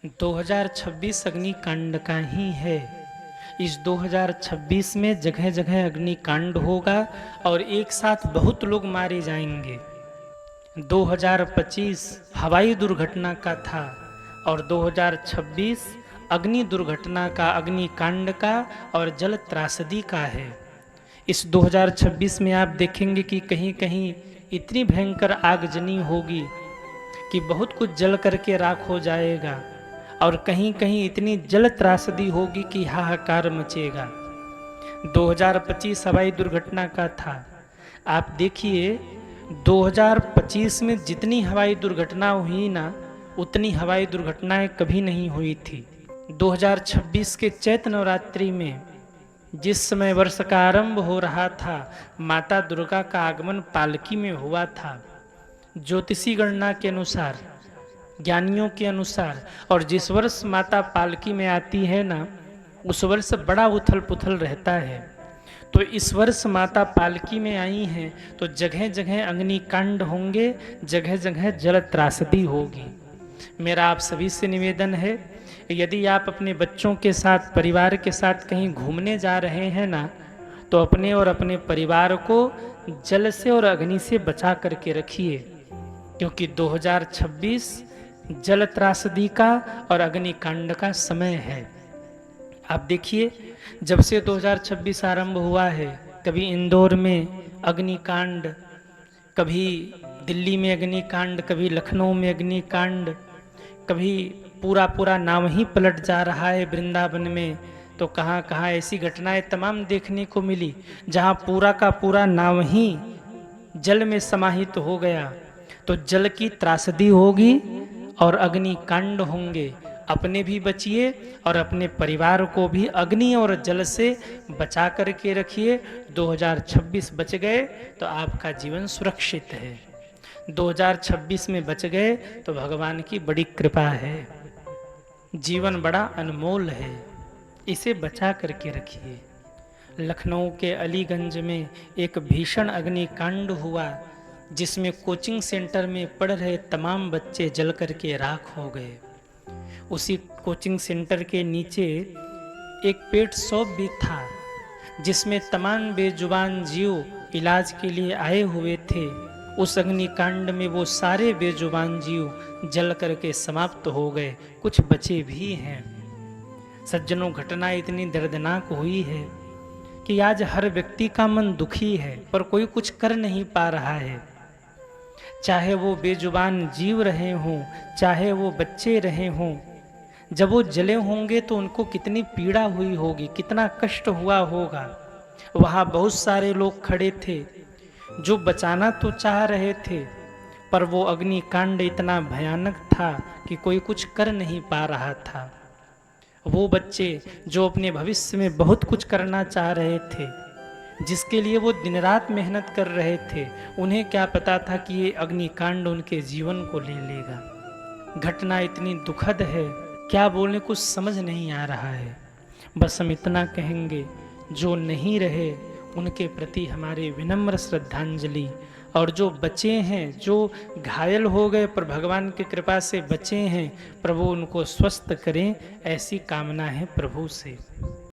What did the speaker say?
2026 अग्निकांड का ही है। इस 2026 में जगह जगह अग्निकांड होगा और एक साथ बहुत लोग मारे जाएंगे। 2025 हवाई दुर्घटना का था और 2026 अग्नि दुर्घटना का, अग्निकांड का और जल त्रासदी का है। इस 2026 में आप देखेंगे कि कहीं कहीं इतनी भयंकर आगजनी होगी कि बहुत कुछ जल करके राख हो जाएगा और कहीं कहीं इतनी जल त्रासदी होगी कि हाहाकार मचेगा। 2025 हवाई दुर्घटना का था। आप देखिए 2025 में जितनी हवाई दुर्घटना हुई ना, उतनी हवाई दुर्घटनाएं कभी नहीं हुई थी। 2026 के चैत्र नवरात्रि में जिस समय वर्ष का आरंभ हो रहा था, माता दुर्गा का आगमन पालकी में हुआ था। ज्योतिषी गणना के अनुसार, ज्ञानियों के अनुसार, और जिस वर्ष माता पालकी में आती है ना, उस वर्ष बड़ा उथल पुथल रहता है। तो इस वर्ष माता पालकी में आई हैं तो जगह जगह अग्निकांड होंगे, जगह जगह जल त्रासदी होगी। मेरा आप सभी से निवेदन है, यदि आप अपने बच्चों के साथ, परिवार के साथ कहीं घूमने जा रहे हैं ना, तो अपने और अपने परिवार को जल से और अग्नि से बचा करके रखिए, क्योंकि 2026 जल त्रासदी का और अग्निकांड का समय है। आप देखिए जब से 2026 आरंभ हुआ है, कभी इंदौर में अग्निकांड, कभी दिल्ली में अग्निकांड, कभी लखनऊ में अग्निकांड, कभी पूरा नाम ही पलट जा रहा है वृंदावन में। तो कहाँ कहाँ ऐसी घटनाएं तमाम देखने को मिली जहाँ पूरा का पूरा नाम ही जल में समाहित हो गया। तो जल की त्रासदी होगी और अग्निकांड होंगे। अपने भी बचिए और अपने परिवार को भी अग्नि और जल से बचा करके रखिए। 2026 बच गए तो आपका जीवन सुरक्षित है। 2026 में बच गए तो भगवान की बड़ी कृपा है। जीवन बड़ा अनमोल है, इसे बचा करके रखिए। लखनऊ के अलीगंज में एक भीषण अग्निकांड हुआ, जिसमें कोचिंग सेंटर में पढ़ रहे तमाम बच्चे जल करके राख हो गए। उसी कोचिंग सेंटर के नीचे एक पेट शॉप भी था, जिसमें तमाम बेजुबान जीव इलाज के लिए आए हुए थे। उस अग्निकांड में वो सारे बेजुबान जीव जल करके समाप्त हो गए, कुछ बचे भी हैं। सज्जनों, घटना इतनी दर्दनाक हुई है कि आज हर व्यक्ति का मन दुखी है, पर कोई कुछ कर नहीं पा रहा है। चाहे वो बेजुबान जीव रहे हों, चाहे वो बच्चे रहे हों, जब वो जले होंगे तो उनको कितनी पीड़ा हुई होगी, कितना कष्ट हुआ होगा। वहाँ बहुत सारे लोग खड़े थे जो बचाना तो चाह रहे थे, पर वो अग्निकांड इतना भयानक था कि कोई कुछ कर नहीं पा रहा था। वो बच्चे जो अपने भविष्य में बहुत कुछ करना चाह रहे थे, जिसके लिए वो दिन रात मेहनत कर रहे थे, उन्हें क्या पता था कि ये अग्निकांड उनके जीवन को ले लेगा। घटना इतनी दुखद है, क्या बोलने कुछ समझ नहीं आ रहा है। बस हम इतना कहेंगे, जो नहीं रहे उनके प्रति हमारे विनम्र श्रद्धांजलि, और जो बचे हैं, जो घायल हो गए पर भगवान की कृपा से बचे हैं, प्रभु उनको स्वस्थ करें, ऐसी कामना है प्रभु से।